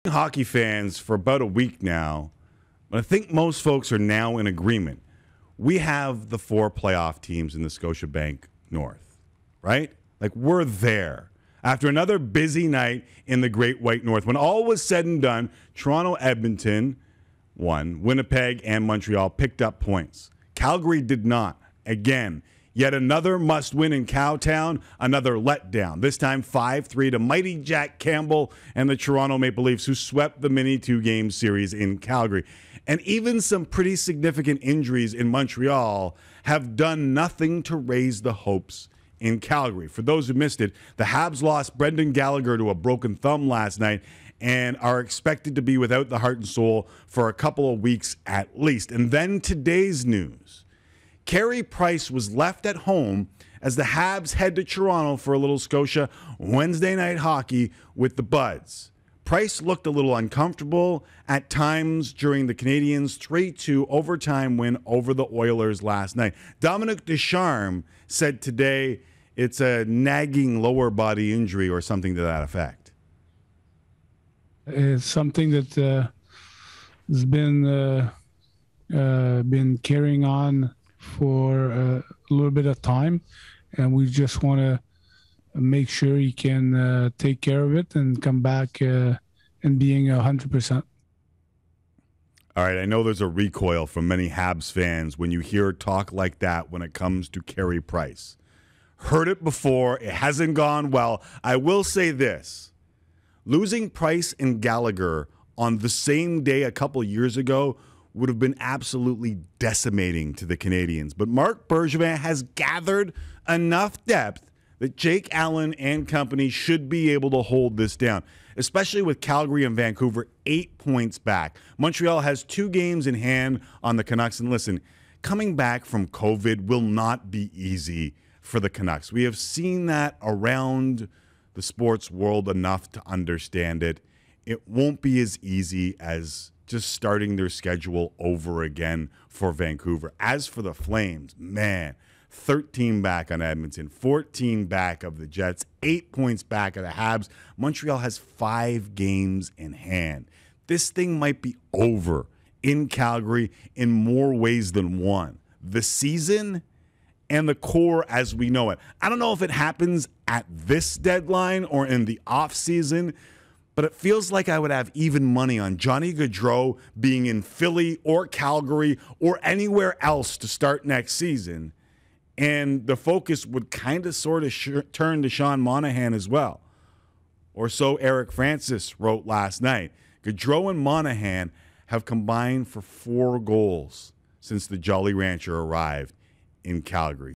Hockey fans for about a week now, but I think most folks are now in agreement. We have the 4 playoff teams in the Scotiabank North, right? Like, we're there. After another busy night in the Great White North, when all was said and done, Toronto, Edmonton won. Winnipeg and Montreal picked up points. Calgary did not. Again, yet another must-win in Cowtown, another letdown. This time 5-3 to mighty Jack Campbell and the Toronto Maple Leafs, who swept the mini 2-game series in Calgary. And even some pretty significant injuries in Montreal have done nothing to raise the hopes in Calgary. For those who missed it, the Habs lost Brendan Gallagher to a broken thumb last night and are expected to be without the heart and soul for a couple of weeks at least. And then today's news. Carey Price was left at home as the Habs head to Toronto for a little Scotia Wednesday night hockey with the Buds. Price looked a little uncomfortable at times during the Canadiens' 3-2 overtime win over the Oilers last night. Dominic Ducharme said today it's a nagging lower body injury or something to that effect. It's something that has been carrying on for a little bit of time, and we just want to make sure he can take care of it and come back and being 100%. All right, I know there's a recoil from many Habs fans when you hear talk like that when it comes to Carey Price. Heard it before. It hasn't gone well. I will say this. Losing Price and Gallagher on the same day a couple years ago would have been absolutely decimating to the Canadiens. But Marc Bergevin has gathered enough depth that Jake Allen and company should be able to hold this down, especially with Calgary and Vancouver 8 points back. Montreal has 2 games in hand on the Canucks. And listen, coming back from COVID will not be easy for the Canucks. We have seen that around the sports world enough to understand it. It won't be as easy as just starting their schedule over again for Vancouver. As for the Flames, man, 13 back on Edmonton, 14 back of the Jets, 8 points back of the Habs. Montreal has 5 games in hand. This thing might be over in Calgary in more ways than one. The season and the core as we know it. I don't know if it happens at this deadline or in the offseason, but it feels like I would have even money on Johnny Gaudreau being in Philly or Calgary or anywhere else to start next season. And the focus would kind of sort of turn to Sean Monahan as well. Or so Eric Francis wrote last night. Gaudreau and Monahan have combined for 4 goals since the Jolly Rancher arrived in Calgary.